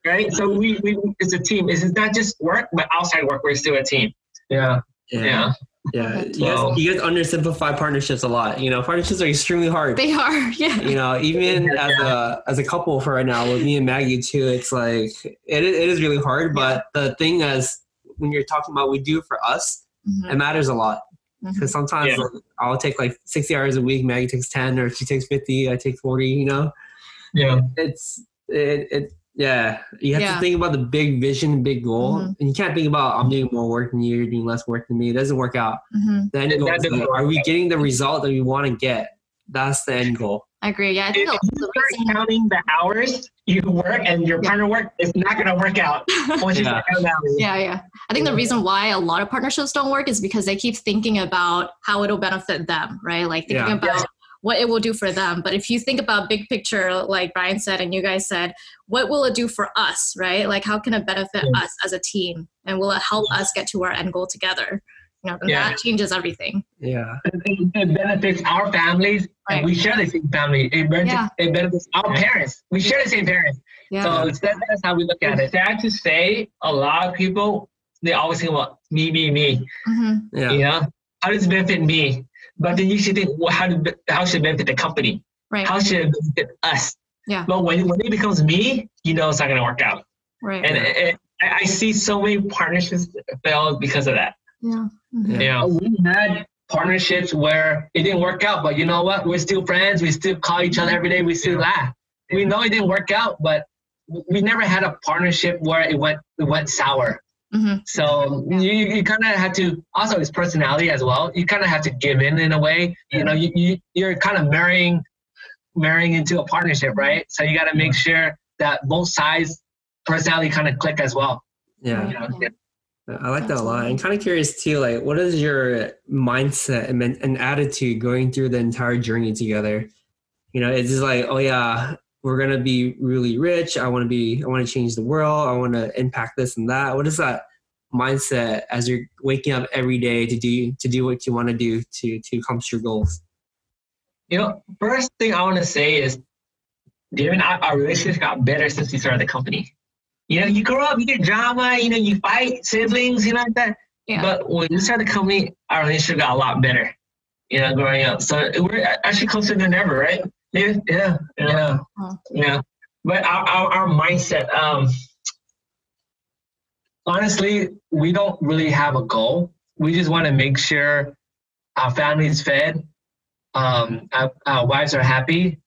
Right. So we it's a team. It's not just work, but outside work, we're still a team. Yeah. You guys undersimplify partnerships a lot. Partnerships are extremely hard. They are. Yeah. Even as a couple for right now with me and Maggie too, it's like it is really hard. But the thing is, when you're talking about we do it for us, it matters a lot. Because sometimes I'll take like 60 hours a week, Maggie takes 10, or if she takes 50, I take 40, Yeah. You have to think about the big vision, big goal. And you can't think about, I'm doing more work than you, you're doing less work than me. It doesn't work out. The end goal is like, are we getting the result that we want to get? That's the end goal. I agree. Yeah, I think if you start counting the hours you work and your partner work, it's not going to work out. Yeah. I think the reason why a lot of partnerships don't work is because they keep thinking about how it'll benefit them, right? Like thinking about what it will do for them. But if you think about big picture, like Brian said and you guys said, what will it do for us, right? Like how can it benefit us as a team? And will it help us get to our end goal together? That changes everything. Yeah. It benefits our families, and we share the same family. It benefits our parents. We share the same parents. Yeah. So that's how we look at it. Sad to say, a lot of people, they always think about me. How does it benefit me? But then you should think, well, how should it benefit the company? Right. How should it benefit us? Yeah. But when it becomes me, it's not going to work out. Right. And I see so many partnerships fail because of that. Yeah. We had partnerships where it didn't work out, but you know what? We're still friends. We still call each other every day. We still laugh. We know it didn't work out, but we never had a partnership where it went sour. So you kind of had to, also his personality as well. You kind of have to give in a way. You're kind of marrying into a partnership, right? So you got to make sure that both sides personality kind of click as well. Yeah. I like that a lot. I'm kind of curious too, like what is your mindset and attitude going through the entire journey together? It's just like, oh yeah, we're going to be really rich. I want to change the world. I want to impact this and that. What is that mindset as you're waking up every day to do what you want to do to accomplish your goals? First thing I want to say is, David and our relationship got better since we started the company. You grow up, you get drama, you fight, siblings, like that. Yeah. But when we started the company, our relationship got a lot better, growing up. So we're actually closer than ever, right? Yeah. But our mindset, honestly, we don't really have a goal. We just want to make sure our family is fed, our wives are happy,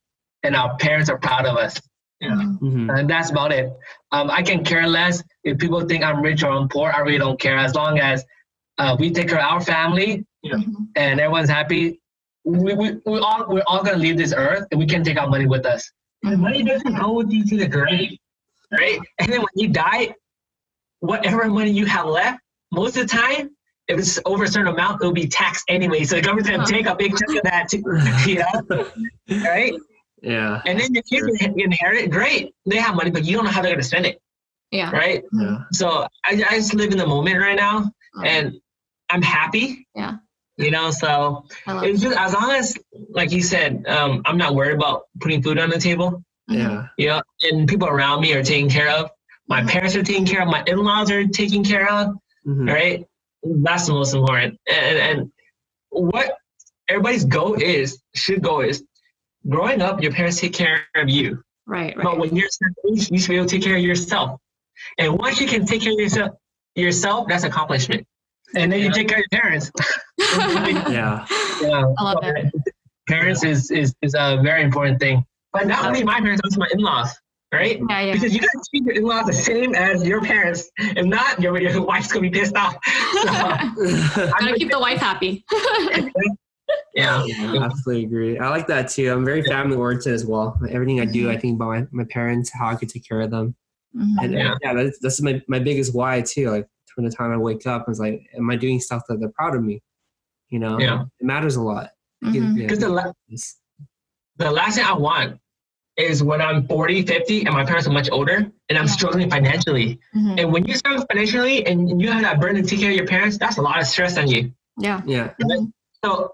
and our parents are proud of us. And that's about it. I can care less if people think I'm rich or I'm poor. I really don't care. As long as we take care of our family and everyone's happy, we're all gonna leave this earth, and we can take our money with us. The money doesn't go with you to the grave, right? And then when you die, whatever money you have left, most of the time, if it's over a certain amount, it'll be taxed anyway. So the government's gonna take a big chunk of that too, right? Yeah. And then your kids inherit, great. They have money, but you don't know how they're going to spend it. Yeah. Right? Yeah. So I just live in the moment right now, and I'm happy. Yeah. So it's just, as long as, like you said, I'm not worried about putting food on the table. Yeah. And people around me are taken care of. My parents are taken care of. My in-laws are taken care of. Right? That's the most important. And what everybody's should go is, growing up, your parents take care of you. Right. But when you're age, you should be able to take care of yourself. And once you can take care of yourself, that's accomplishment. And then you take care of your parents. Yeah. I love it. Parents is a very important thing. But not only my parents, also my in-laws, right? Yeah. Because you got to treat your in-laws the same as your parents. If not, your wife's going to be pissed off. So, gotta keep the wife happy. Yeah, I absolutely agree. I like that too. I'm very family oriented as well. Everything I do, I think about my parents, how I could take care of them. And that's my biggest why too. Like from the time I wake up, it's like, am I doing stuff that they're proud of me? You know, it matters a lot. Because the last thing I want is when I'm 40, 50 and my parents are much older and I'm struggling financially. And when you struggle financially and you have that burden to take care of your parents, that's a lot of stress on you. Yeah. So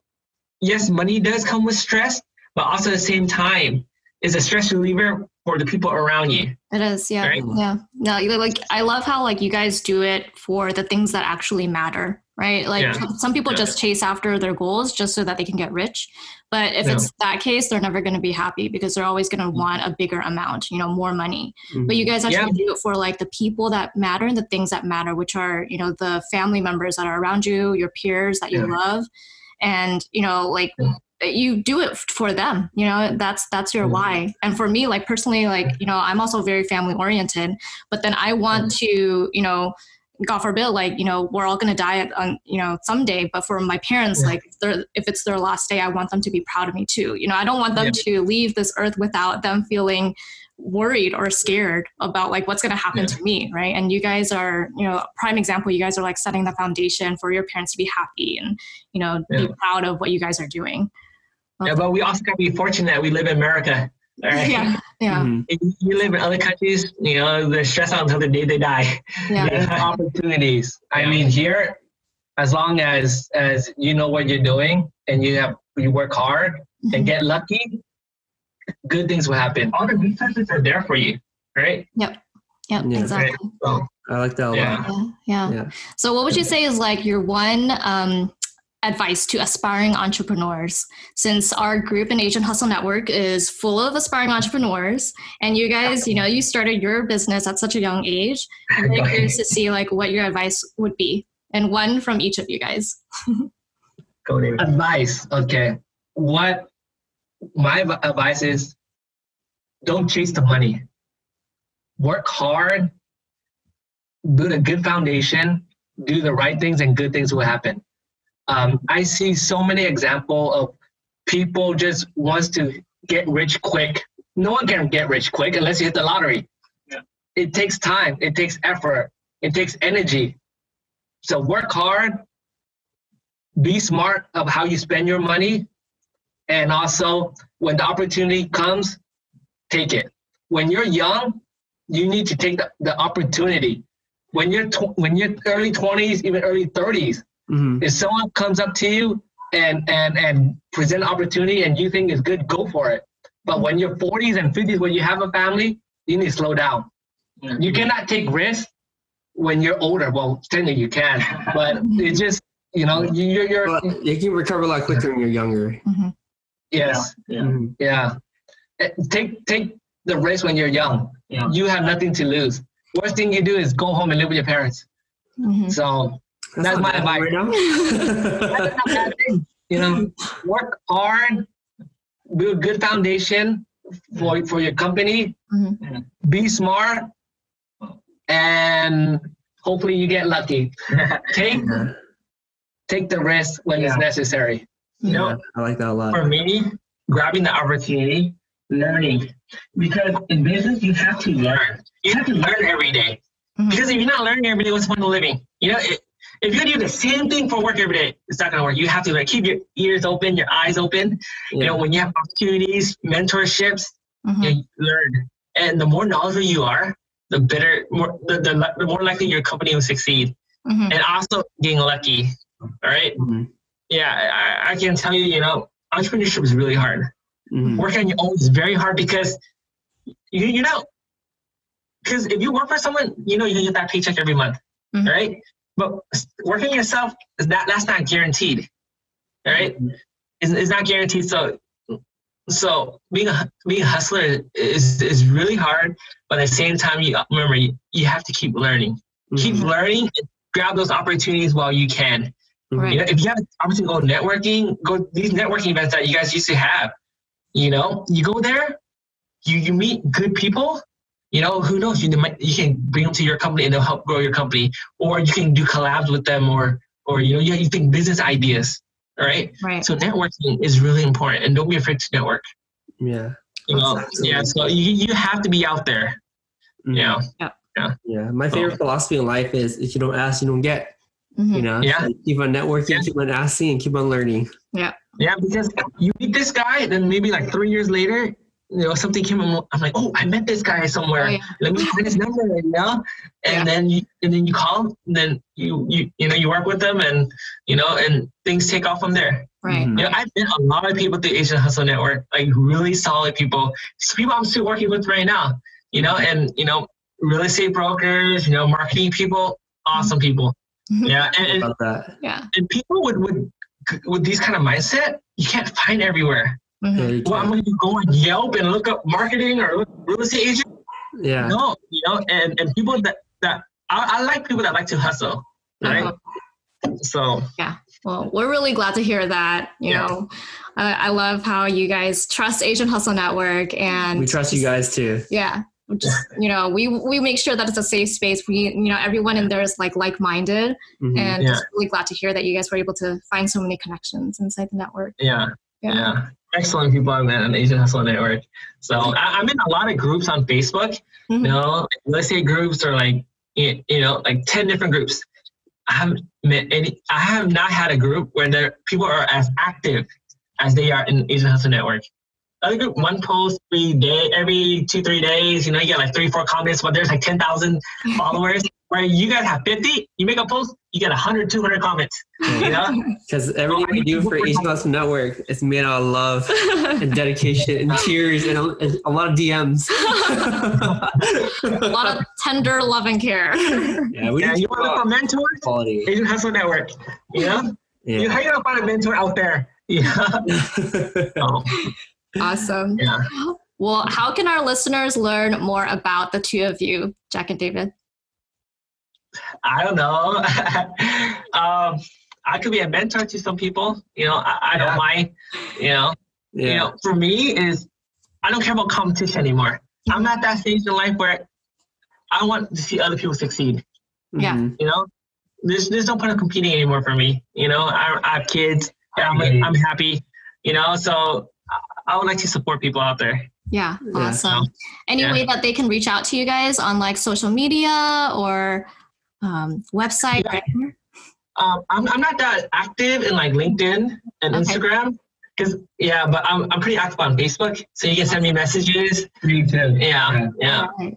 yes, money does come with stress, but also at the same time, it's a stress reliever for the people around you. It is, yeah. Right? Yeah. No, like I love how like you guys do it for the things that actually matter, right? Like some people just chase after their goals just so that they can get rich. But if it's that case, they're never going to be happy because they're always going to want a bigger amount, more money. But you guys actually do it for like the people that matter and the things that matter, which are, the family members that are around you, your peers that you love. And, like you do it for them, that's your why. And for me, like personally, like, I'm also very family oriented, but then I want to, God forbid, like, we're all going to die someday, but for my parents, like if it's their last day, I want them to be proud of me too. I don't want them to leave this earth without them feeling worried or scared about like what's going to happen to me. Right. And you guys are, prime example, you guys are like setting the foundation for your parents to be happy and, be proud of what you guys are doing. Yeah, but we also got to be fortunate that we live in America. All right? Yeah. If you live in other countries, they're stressed out until the day they die. Opportunities. I mean, here, as long as you know what you're doing and you work hard and get lucky, good things will happen. All the resources are there for you, right? Yep, exactly. Right? So, I like that a lot. Yeah. So what would you say is like your one advice to aspiring entrepreneurs, since our group in Asian Hustle Network is full of aspiring entrepreneurs and you guys, you started your business at such a young age. I'm very curious to see like what your advice would be, and one from each of you guys. Advice. Okay. What my advice is, don't chase the money. Work hard, build a good foundation, do the right things, and good things will happen. I see so many examples of people just wants to get rich quick. No one can get rich quick unless you hit the lottery. Yeah. It takes time. It takes effort. It takes energy. So work hard. Be smart of how you spend your money. And also, when the opportunity comes, take it. When you're young, you need to take the opportunity. When you're early 20s, even early 30s, if someone comes up to you and present an opportunity and you think it's good, go for it. But when you're 40s and 50s, when you have a family, you need to slow down. You cannot take risks when you're older. Well, technically you can, but it's just, you can recover a lot quicker when you're younger. Yes. Yeah. Take the risk when you're young. Yeah. You have nothing to lose. Worst thing you do is go home and live with your parents. So that's my advice. Right now. That's not bad thing. Work hard, build a good foundation for your company. Be smart, and hopefully you get lucky. Take the risk when it's necessary. I like that a lot. For me, grabbing the opportunity, learning, because in business you have to learn. You have to learn every day. Because if you're not learning every day, what's the point of living? If you do the same thing for work every day, it's not going to work. You have to keep your ears open, your eyes open. When you have opportunities, mentorships, you learn. And the more knowledgeable you are, the better, the more likely your company will succeed. And also getting lucky. All right. Yeah, I can tell you, entrepreneurship is really hard. Working on your own is very hard because because if you work for someone, you get that paycheck every month, right? But working yourself, that's not guaranteed. right? It's not guaranteed. So being a hustler is really hard, but at the same time, you have to keep learning. Keep learning and grab those opportunities while you can. Right. You know, if you have an opportunity to go networking, go these networking events that you guys used to have. You know, you go there, you meet good people. You know, who knows? You can bring them to your company and they'll help grow your company, or you can do collabs with them, or you know, you think business ideas. Right. So networking is really important, and don't be afraid to network. Yeah. You know, yeah. So you have to be out there. You know. Yeah. My favorite philosophy in life is if you don't ask, you don't get. You know. Yeah. So keep on networking, keep on asking, and keep on learning. Yeah. Yeah, because you meet this guy, then maybe like 3 years later, you know, something came in. I'm like, oh, I met this guy somewhere. Oh, yeah. Let me find his number, you know. And then you call him, and then you know, you work with them, and you know, and things take off from there. Right. You know, I've met a lot of people through Asian Hustle Network, like really solid people. It's people I'm still working with right now. You know, and you know, real estate brokers, you know, marketing people, awesome people. Yeah, and and people with these kind of mindset, you can't find everywhere. Well, I'm going to go on Yelp and look up marketing or look real estate agent. Yeah. No, you know, and people that I like people that like to hustle, right? So yeah. Well, we're really glad to hear that. You know, I love how you guys trust Asian Hustle Network, and we trust you guys too. Yeah. Just, you know, we make sure that it's a safe space. You know, everyone in there is like-minded, and just really glad to hear that you guys were able to find so many connections inside the network. Yeah. Excellent people I met on Asian Hustle Network. So I'm in a lot of groups on Facebook. You know, let's say groups are like, you know, like 10 different groups. I have not had a group where people are as active as they are in Asian Hustle Network. Other group, one post every 2-3 days, you know, you get like 3-4 comments, but there's like 10,000 followers. Where you guys have 50, you make a post, you get 100, 200 comments. You know, because everything we do for Asian Hustle Network is made out of love and dedication and tears and a lot of DMs. A lot of tender love and care. Yeah, you want to look for mentors? Quality. Asian Hustle Network. You know, how you gonna find a mentor out there? Yeah. Awesome. Yeah. Well, how can our listeners learn more about the two of you, Jack and David? I don't know. I could be a mentor to some people. You know, I don't mind. You know, you know, for me I don't care about competition anymore. I'm at that stage in life where I want to see other people succeed. Yeah. You know, there's no point of competing anymore for me. You know, I have kids. I'm happy. You know, so I would like to support people out there. Yeah, awesome. Any way that they can reach out to you guys on like social media or website? I'm not that active in like LinkedIn and Instagram because but I'm pretty active on Facebook, so you can send me messages. Me too. Yeah. Right.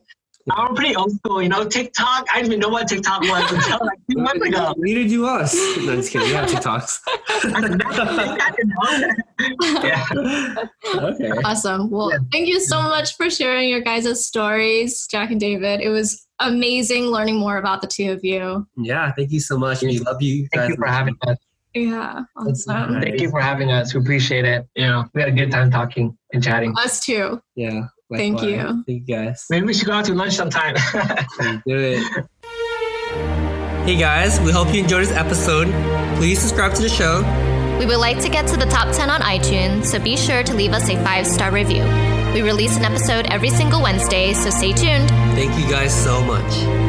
I'm pretty old school, you know. TikTok, I didn't even know what TikTok was until like 2 months ago. Neither do us. No, just kidding. We have TikToks. Okay. Awesome. Well, thank you so much for sharing your guys' stories, Jack and David. It was amazing learning more about the two of you. Yeah, thank you so much. We love you guys. Thank you for having us. Yeah, awesome. Thank you for having us. We appreciate it. Yeah, we had a good time talking and chatting. Us too. Yeah. Thank you. Thank you guys. Maybe we should go out to lunch sometime. Do it. Hey guys, we hope you enjoyed this episode. Please subscribe to the show. We would like to get to the top 10 on iTunes, so be sure to leave us a 5-star review. We release an episode every single Wednesday, so stay tuned. Thank you guys so much.